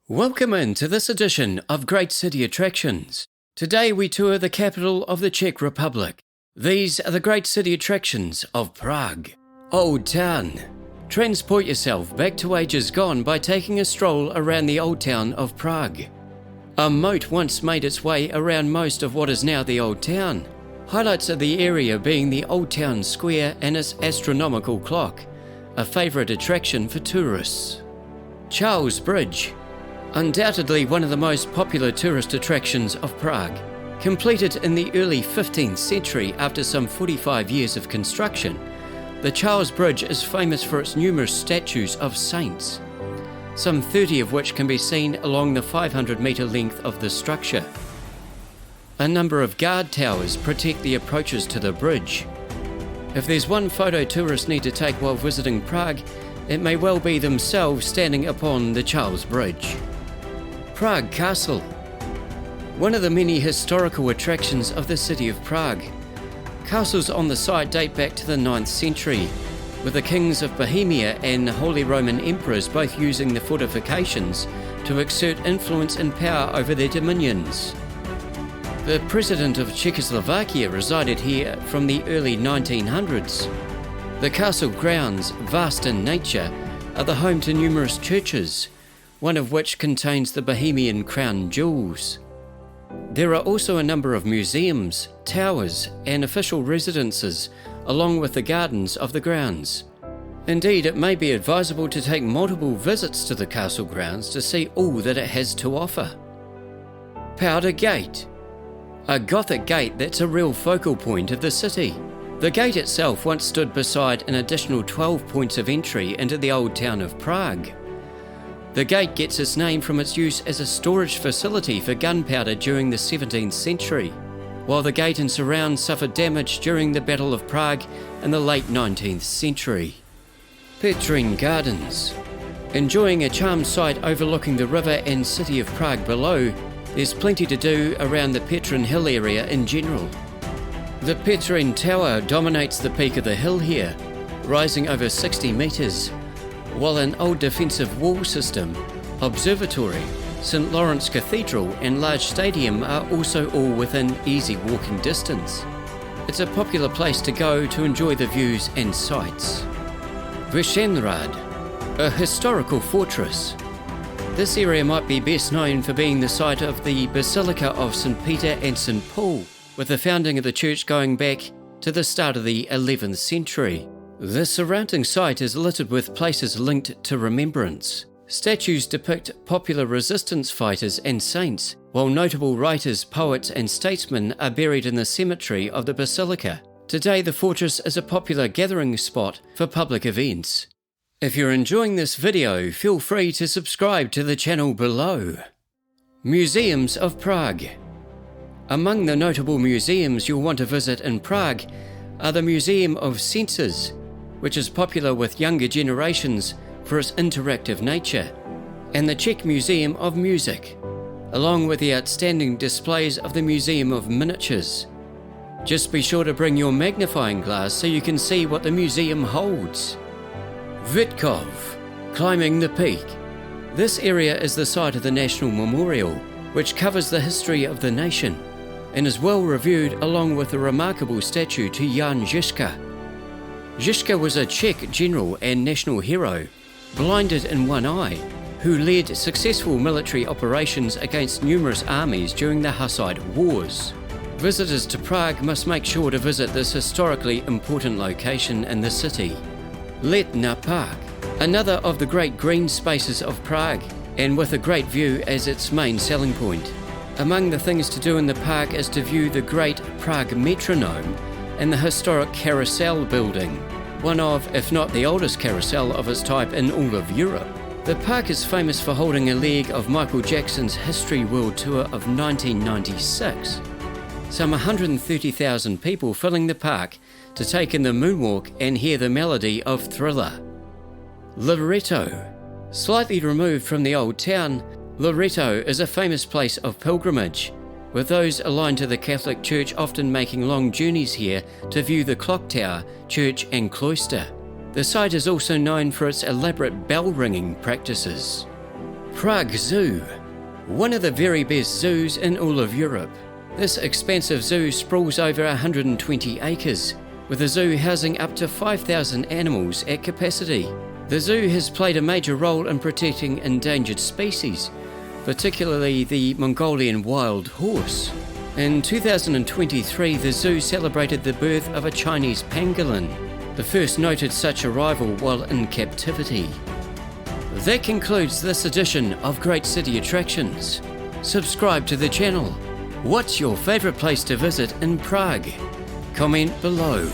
Welcome into this edition of Great City Attractions. Today we tour the capital of the Czech Republic. These are the great city attractions of Prague. Old Town. Transport yourself back to ages gone by taking a stroll around the Old Town of Prague. A moat once made its way around most of what is now the Old Town. Highlights of the area being the Old Town Square and its astronomical clock, a favourite attraction for tourists. Charles Bridge. Undoubtedly one of the most popular tourist attractions of Prague. Completed in the early 15th century after some 45 years of construction, the Charles Bridge is famous for its numerous statues of saints, some 30 of which can be seen along the 500-metre length of the structure. A number of guard towers protect the approaches to the bridge. If there's one photo tourists need to take while visiting Prague, it may well be themselves standing upon the Charles Bridge. Prague Castle. One of the many historical attractions of the city of Prague. Castles on the site date back to the 9th century, with the kings of Bohemia and the Holy Roman emperors both using the fortifications to exert influence and power over their dominions. The president of Czechoslovakia resided here from the early 1900s. The castle grounds, vast in nature, are the home to numerous churches, one of which contains the Bohemian crown jewels. There are also a number of museums, towers, and official residences, along with the gardens of the grounds. Indeed, it may be advisable to take multiple visits to the castle grounds to see all that it has to offer. Powder Gate. A Gothic gate that's a real focal point of the city. The gate itself once stood beside an additional 12 points of entry into the old town of Prague. The gate gets its name from its use as a storage facility for gunpowder during the 17th century, while the gate and surrounds suffered damage during the Battle of Prague in the late 19th century. Petrin Gardens. Enjoying a charmed site overlooking the river and city of Prague below, there's plenty to do around the Petrin Hill area in general. The Petrin Tower dominates the peak of the hill here, rising over 60 metres, while an old defensive wall system, observatory, St. Lawrence Cathedral and large stadium are also all within easy walking distance. It's a popular place to go to enjoy the views and sights. Vysehrad, a historical fortress. This area might be best known for being the site of the Basilica of St. Peter and St. Paul, with the founding of the church going back to the start of the 11th century. The surrounding site is littered with places linked to remembrance. Statues depict popular resistance fighters and saints, while notable writers, poets and statesmen are buried in the cemetery of the Basilica. Today the fortress is a popular gathering spot for public events. If you're enjoying this video, feel free to subscribe to the channel below. Museums of Prague. Among the notable museums you'll want to visit in Prague are the Museum of Senses, which is popular with younger generations for its interactive nature, and the Czech Museum of Music, along with the outstanding displays of the Museum of Miniatures. Just be sure to bring your magnifying glass so you can see what the museum holds. Vitkov, climbing the peak. This area is the site of the National Memorial, which covers the history of the nation, and is well reviewed along with a remarkable statue to Jan Žižka. Žižka was a Czech general and national hero, blinded in one eye, who led successful military operations against numerous armies during the Hussite Wars. Visitors to Prague must make sure to visit this historically important location in the city. Letna Park, another of the great green spaces of Prague, and with a great view as its main selling point. Among the things to do in the park is to view the great Prague metronome and the historic carousel building, one of, if not the oldest carousel of its type in all of Europe. The park is famous for holding a leg of Michael Jackson's History World Tour of 1996. Some 130,000 people filling the park to take in the moonwalk and hear the melody of Thriller. Loreto. Slightly removed from the old town, Loreto is a famous place of pilgrimage, with those aligned to the Catholic Church often making long journeys here to view the clock tower, church and cloister. The site is also known for its elaborate bell ringing practices. Prague Zoo, one of the very best zoos in all of Europe. This expansive zoo sprawls over 120 acres, with the zoo housing up to 5,000 animals at capacity. The zoo has played a major role in protecting endangered species, particularly the Mongolian wild horse. In 2023, the zoo celebrated the birth of a Chinese pangolin, the first noted such arrival while in captivity. That concludes this edition of Great City Attractions. Subscribe to the channel. What's your favourite place to visit in Prague? Comment below.